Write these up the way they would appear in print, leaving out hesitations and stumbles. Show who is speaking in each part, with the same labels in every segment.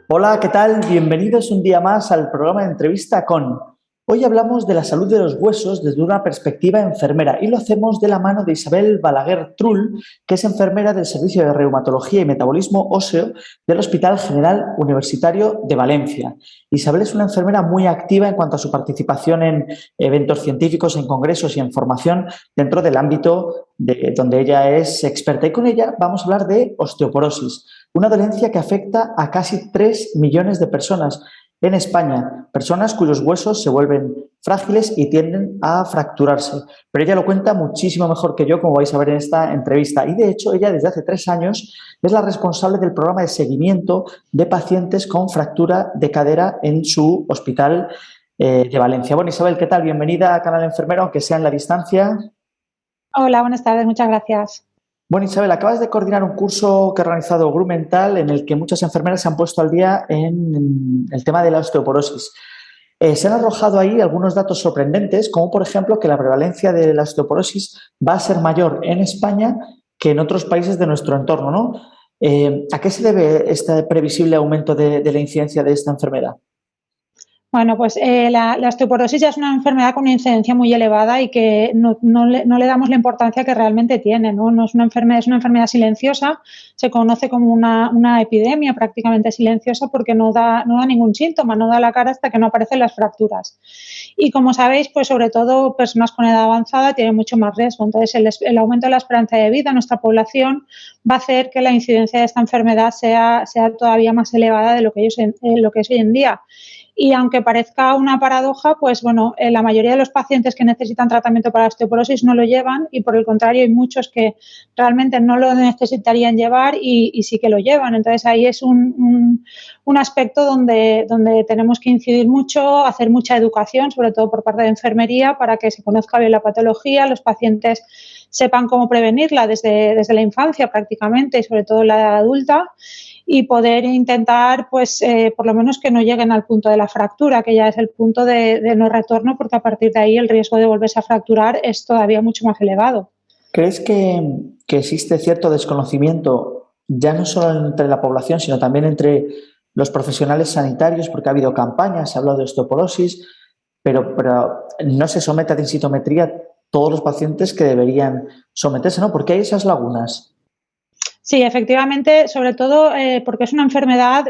Speaker 1: Hola, ¿qué tal? Bienvenidos un día más al programa de entrevista con... Hoy hablamos de la salud de los huesos desde una perspectiva enfermera y lo hacemos de la mano de Isabel Balaguer Trull, que es enfermera del Servicio de Reumatología y Metabolismo Óseo del Hospital General Universitario de Valencia. Isabel es una enfermera muy activa en cuanto a su participación en eventos científicos, en congresos y en formación dentro del ámbito donde ella es experta. Y con ella vamos a hablar de osteoporosis, una dolencia que afecta a casi 3 millones de personas en España, personas cuyos huesos se vuelven frágiles y tienden a fracturarse. Pero ella lo cuenta muchísimo mejor que yo, como vais a ver en esta entrevista. Y de hecho, ella desde hace 3 años es la responsable del programa de seguimiento de pacientes con fractura de cadera en su hospital de Valencia. Bueno, Isabel, ¿qué tal? Bienvenida a Canal Enfermero, aunque sea en la distancia.
Speaker 2: Hola, buenas tardes, muchas gracias.
Speaker 1: Bueno, Isabel, acabas de coordinar un curso que ha organizado Grumental en el que muchas enfermeras se han puesto al día en el tema de la osteoporosis. Se han arrojado ahí algunos datos sorprendentes, como por ejemplo que la prevalencia de la osteoporosis va a ser mayor en España que en otros países de nuestro entorno, ¿no? ¿A qué se debe este previsible aumento de la incidencia de esta enfermedad?
Speaker 2: Bueno, pues la osteoporosis ya es una enfermedad con una incidencia muy elevada y que no le damos la importancia que realmente tiene, ¿no? No es una enfermedad, es una enfermedad silenciosa, se conoce como una epidemia prácticamente silenciosa porque no da ningún síntoma, no da la cara hasta que no aparecen las fracturas. Y como sabéis, pues sobre todo personas con edad avanzada tienen mucho más riesgo. Entonces, el aumento de la esperanza de vida en nuestra población va a hacer que la incidencia de esta enfermedad sea todavía más elevada de lo que es hoy en día. Y aunque parezca una paradoja, pues bueno, la mayoría de los pacientes que necesitan tratamiento para osteoporosis no lo llevan y por el contrario hay muchos que realmente no lo necesitarían llevar y sí que lo llevan. Entonces ahí es un aspecto donde tenemos que incidir mucho, hacer mucha educación, sobre todo por parte de enfermería, para que se conozca bien la patología, los pacientes sepan cómo prevenirla desde la infancia prácticamente y sobre todo en la edad adulta y poder intentar, pues, por lo menos que no lleguen al punto de la fractura, que ya es el punto de no retorno, porque a partir de ahí el riesgo de volverse a fracturar es todavía mucho más elevado.
Speaker 1: ¿Crees que existe cierto desconocimiento, ya no solo entre la población, sino también entre los profesionales sanitarios, porque ha habido campañas, se ha hablado de osteoporosis, pero no se somete a densitometría todos los pacientes que deberían someterse, ¿no? ¿Por qué hay esas lagunas?
Speaker 2: Sí, efectivamente, sobre todo porque es una enfermedad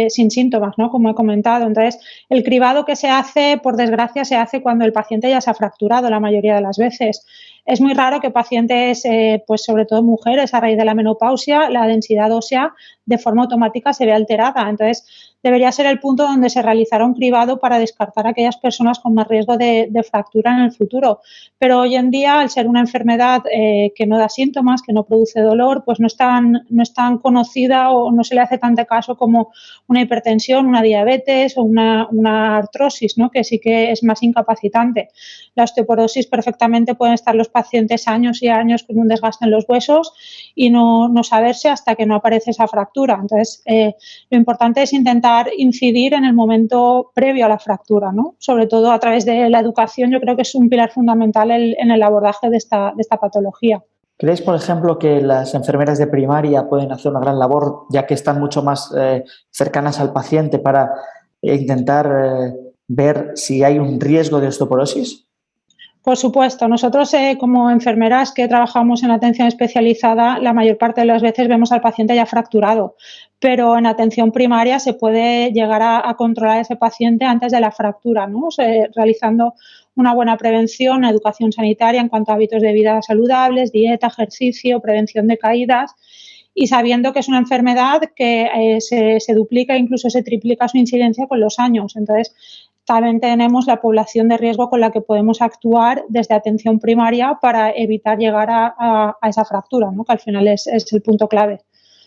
Speaker 2: sin síntomas, ¿no? Como he comentado. Entonces, el cribado que se hace, por desgracia, se hace cuando el paciente ya se ha fracturado la mayoría de las veces. Es muy raro que pacientes, pues sobre todo mujeres, a raíz de la menopausia, la densidad ósea de forma automática se ve alterada. Entonces, debería ser el punto donde se realizará un cribado para descartar a aquellas personas con más riesgo de fractura en el futuro. Pero hoy en día, al ser una enfermedad que no da síntomas, que no produce dolor, pues no es tan conocida o no se le hace tanto caso como una hipertensión, una diabetes o una artrosis, ¿no? Que sí que es más incapacitante. La osteoporosis perfectamente pueden estar los pacientes años y años con un desgaste en los huesos y no saberse hasta que no aparece esa fractura. Entonces, lo importante es intentar incidir en el momento previo a la fractura, ¿no? Sobre todo a través de la educación, yo creo que es un pilar fundamental en el abordaje de esta patología.
Speaker 1: ¿Crees, por ejemplo, que las enfermeras de primaria pueden hacer una gran labor, ya que están mucho más cercanas al paciente para intentar ver si hay un riesgo de osteoporosis?
Speaker 2: Por supuesto, nosotros como enfermeras que trabajamos en atención especializada, la mayor parte de las veces vemos al paciente ya fracturado, pero en atención primaria se puede llegar a controlar a ese paciente antes de la fractura, ¿no? O sea, realizando una buena prevención, educación sanitaria en cuanto a hábitos de vida saludables, dieta, ejercicio, prevención de caídas y sabiendo que es una enfermedad que se duplica e incluso se triplica su incidencia con los años. Entonces, también tenemos la población de riesgo con la que podemos actuar desde atención primaria para evitar llegar a esa fractura, ¿no? Que al final es el punto clave.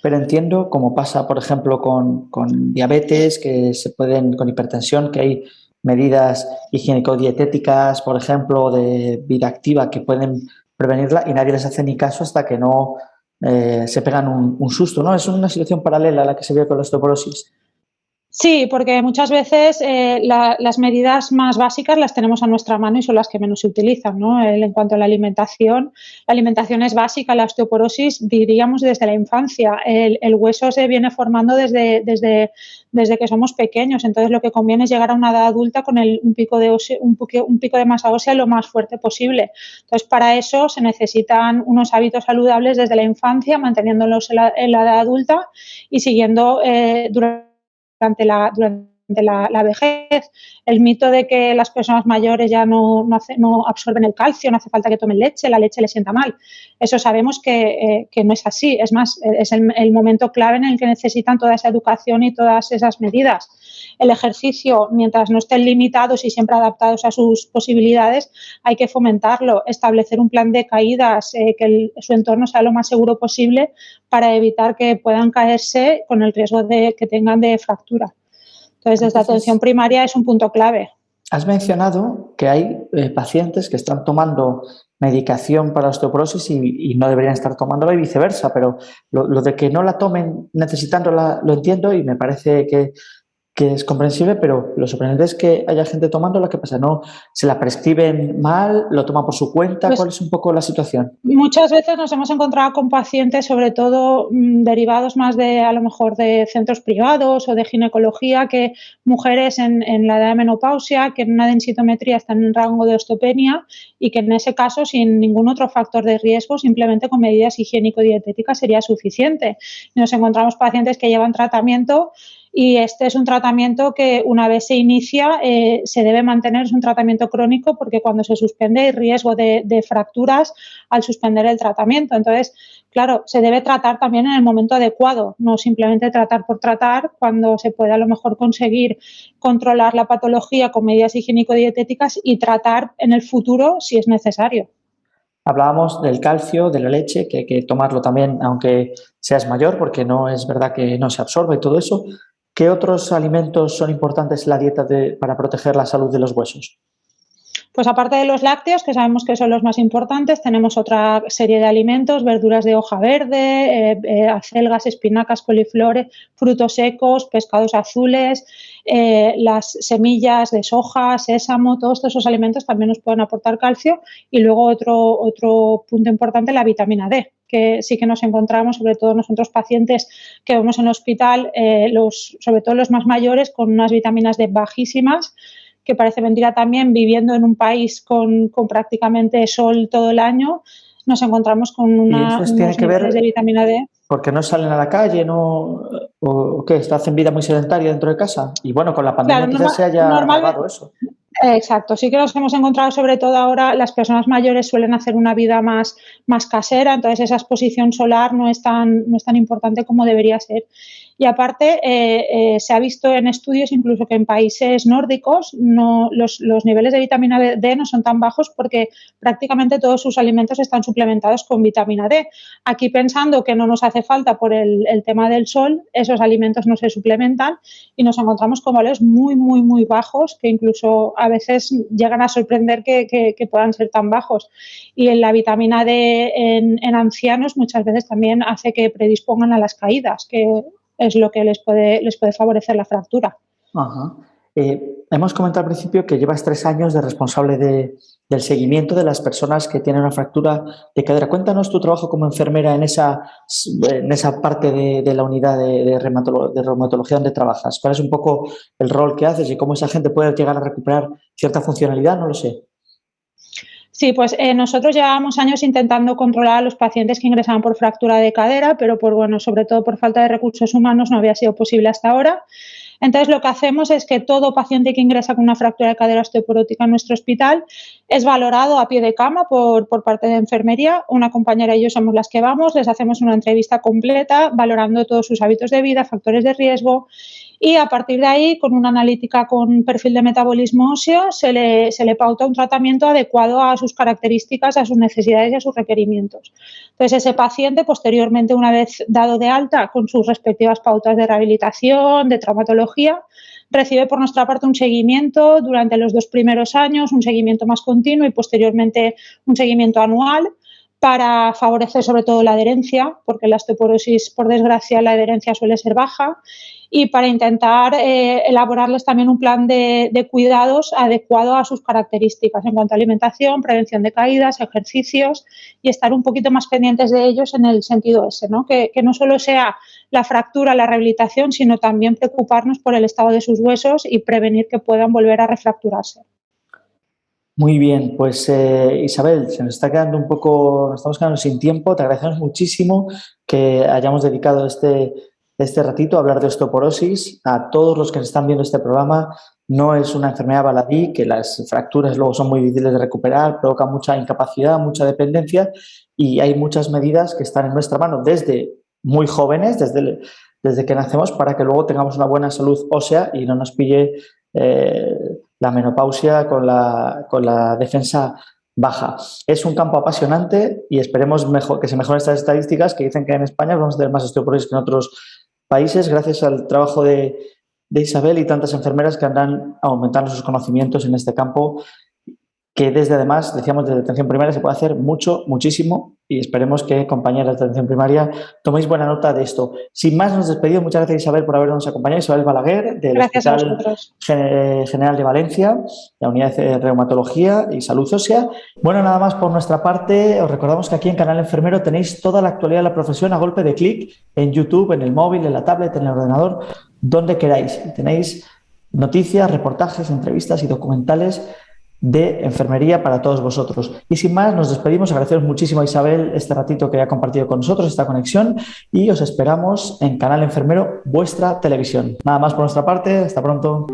Speaker 1: Pero entiendo, como pasa, por ejemplo, con diabetes, que se pueden, con hipertensión, que hay medidas higiénico-dietéticas, por ejemplo, de vida activa que pueden prevenirla y nadie les hace ni caso hasta que no se pegan un susto, ¿no? Es una situación paralela a la que se ve con la osteoporosis.
Speaker 2: Sí, porque muchas veces las medidas más básicas las tenemos a nuestra mano y son las que menos se utilizan, ¿no? En cuanto a la alimentación es básica, la osteoporosis diríamos desde la infancia. El hueso se viene formando desde que somos pequeños, entonces lo que conviene es llegar a una edad adulta con un pico de masa ósea lo más fuerte posible. Entonces, para eso se necesitan unos hábitos saludables desde la infancia, manteniéndolos en la edad adulta y siguiendo durante la vejez, el mito de que las personas mayores ya no absorben el calcio, no hace falta que tomen leche, la leche les sienta mal. Eso sabemos que no es así. Es más, es el momento clave en el que necesitan toda esa educación y todas esas medidas. El ejercicio, mientras no estén limitados y siempre adaptados a sus posibilidades, hay que fomentarlo, establecer un plan de caídas, que su entorno sea lo más seguro posible para evitar que puedan caerse con el riesgo que tengan de fractura. Entonces, desde atención primaria es un punto clave.
Speaker 1: Has mencionado que hay pacientes que están tomando medicación para osteoporosis y no deberían estar tomándola y viceversa, pero lo de que no la tomen necesitándola lo entiendo y me parece que es comprensible, pero lo sorprendente es que haya gente tomándola. ¿Qué pasa? ¿No se la prescriben mal? ¿Lo toman por su cuenta?
Speaker 2: Pues
Speaker 1: ¿Cuál es un poco la situación?
Speaker 2: muchas veces nos hemos encontrado con pacientes, sobre todo derivados más a lo mejor de centros privados o de ginecología, que mujeres en la edad de menopausia, que en una densitometría están en rango de osteopenia y que en ese caso, sin ningún otro factor de riesgo, simplemente con medidas higiénico-dietéticas sería suficiente. Y nos encontramos pacientes que llevan tratamiento y este es un tratamiento que una vez se inicia se debe mantener, es un tratamiento crónico porque cuando se suspende hay riesgo de fracturas al suspender el tratamiento. Entonces, claro, se debe tratar también en el momento adecuado, no simplemente tratar por tratar cuando se puede a lo mejor conseguir controlar la patología con medidas higiénico-dietéticas y tratar en el futuro si es necesario.
Speaker 1: Hablábamos del calcio, de la leche, que hay que tomarlo también aunque seas mayor, porque no es verdad que no se absorbe todo eso. ¿Qué otros alimentos son importantes en la dieta para proteger la salud de los huesos?
Speaker 2: Pues aparte de los lácteos, que sabemos que son los más importantes, tenemos otra serie de alimentos, verduras de hoja verde, acelgas, espinacas, coliflores, frutos secos, pescados azules, las semillas de soja, sésamo, todos esos alimentos también nos pueden aportar calcio. Y luego otro punto importante, la vitamina D, que sí que nos encontramos, sobre todo nosotros pacientes que vemos en el hospital, sobre todo los más mayores, con unas vitaminas D bajísimas, que parece mentira también, viviendo en un país con prácticamente sol todo el año, nos encontramos con
Speaker 1: ¿Y eso tiene
Speaker 2: unos
Speaker 1: que
Speaker 2: niveles de
Speaker 1: ver
Speaker 2: vitamina D.
Speaker 1: porque no salen a la calle, no, o qué? ¿Hacen vida muy sedentaria dentro de casa? Y bueno, con la pandemia
Speaker 2: Claro,
Speaker 1: quizás se haya
Speaker 2: normalmente.
Speaker 1: agravado eso.
Speaker 2: Exacto, sí que nos hemos encontrado, sobre todo ahora, las personas mayores suelen hacer una vida más casera, entonces esa exposición solar no es tan importante como debería ser. Y aparte, se ha visto en estudios incluso que en países nórdicos los niveles de vitamina D no son tan bajos porque prácticamente todos sus alimentos están suplementados con vitamina D. Aquí, pensando que no nos hace falta por el tema del sol, esos alimentos no se suplementan y nos encontramos con valores muy, muy, muy bajos, que incluso a veces llegan a sorprender que puedan ser tan bajos. Y la vitamina D en ancianos muchas veces también hace que predispongan a las caídas, que es lo que les puede favorecer la fractura.
Speaker 1: Ajá. Hemos comentado al principio que llevas 3 años de responsable del seguimiento de las personas que tienen una fractura de cadera. Cuéntanos tu trabajo como enfermera en esa parte de la unidad de reumatología donde trabajas. ¿Cuál es un poco el rol que haces y cómo esa gente puede llegar a recuperar cierta funcionalidad? No lo sé.
Speaker 2: Sí, pues nosotros llevábamos años intentando controlar a los pacientes que ingresaban por fractura de cadera, pero sobre todo por falta de recursos humanos no había sido posible hasta ahora. Entonces, lo que hacemos es que todo paciente que ingresa con una fractura de cadera osteoporótica en nuestro hospital es valorado a pie de cama por parte de enfermería. Una compañera y yo somos las que vamos, les hacemos una entrevista completa valorando todos sus hábitos de vida, factores de riesgo, y a partir de ahí, con una analítica con perfil de metabolismo óseo, se le pauta un tratamiento adecuado a sus características, a sus necesidades y a sus requerimientos. Entonces, ese paciente, posteriormente, una vez dado de alta con sus respectivas pautas de rehabilitación, de traumatología, recibe por nuestra parte un seguimiento durante los 2 primeros años, un seguimiento más continuo y posteriormente un seguimiento anual, para favorecer sobre todo la adherencia, porque en la osteoporosis, por desgracia, la adherencia suele ser baja. y para intentar elaborarles también un plan de cuidados adecuado a sus características en cuanto a alimentación, prevención de caídas, ejercicios y estar un poquito más pendientes de ellos en el sentido ese, ¿no? Que no solo sea la fractura, la rehabilitación, sino también preocuparnos por el estado de sus huesos y prevenir que puedan volver a refracturarse.
Speaker 1: Muy bien, pues Isabel, se nos está quedando nos estamos quedando sin tiempo. Te agradecemos muchísimo que hayamos dedicado este ratito a hablar de osteoporosis. A todos los que están viendo este programa, no es una enfermedad baladí, que las fracturas luego son muy difíciles de recuperar, provoca mucha incapacidad, mucha dependencia y hay muchas medidas que están en nuestra mano desde muy jóvenes, desde que nacemos, para que luego tengamos una buena salud ósea y no nos pille la menopausia con la defensa baja. Es un campo apasionante y esperemos que se mejoren estas estadísticas que dicen que en España vamos a tener más osteoporosis que en otros países gracias al trabajo de Isabel y tantas enfermeras que andan aumentando sus conocimientos en este campo, que además, decíamos, desde atención primaria se puede hacer muchísimo y esperemos que, compañeras de atención primaria, toméis buena nota de esto. Sin más, nos despedimos. Muchas gracias, Isabel, por habernos acompañado. Isabel Balaguer, del Hospital General de Valencia, la Unidad de Reumatología y Salud Ósea. Bueno, nada más por nuestra parte. Os recordamos que aquí en Canal Enfermero tenéis toda la actualidad de la profesión a golpe de clic en YouTube, en el móvil, en la tablet, en el ordenador, donde queráis. Tenéis noticias, reportajes, entrevistas y documentales de enfermería para todos vosotros. Y sin más, nos despedimos. Agradecemos muchísimo a Isabel este ratito que ha compartido con nosotros, esta conexión, y os esperamos en Canal Enfermero, vuestra televisión. Nada más por nuestra parte. Hasta pronto.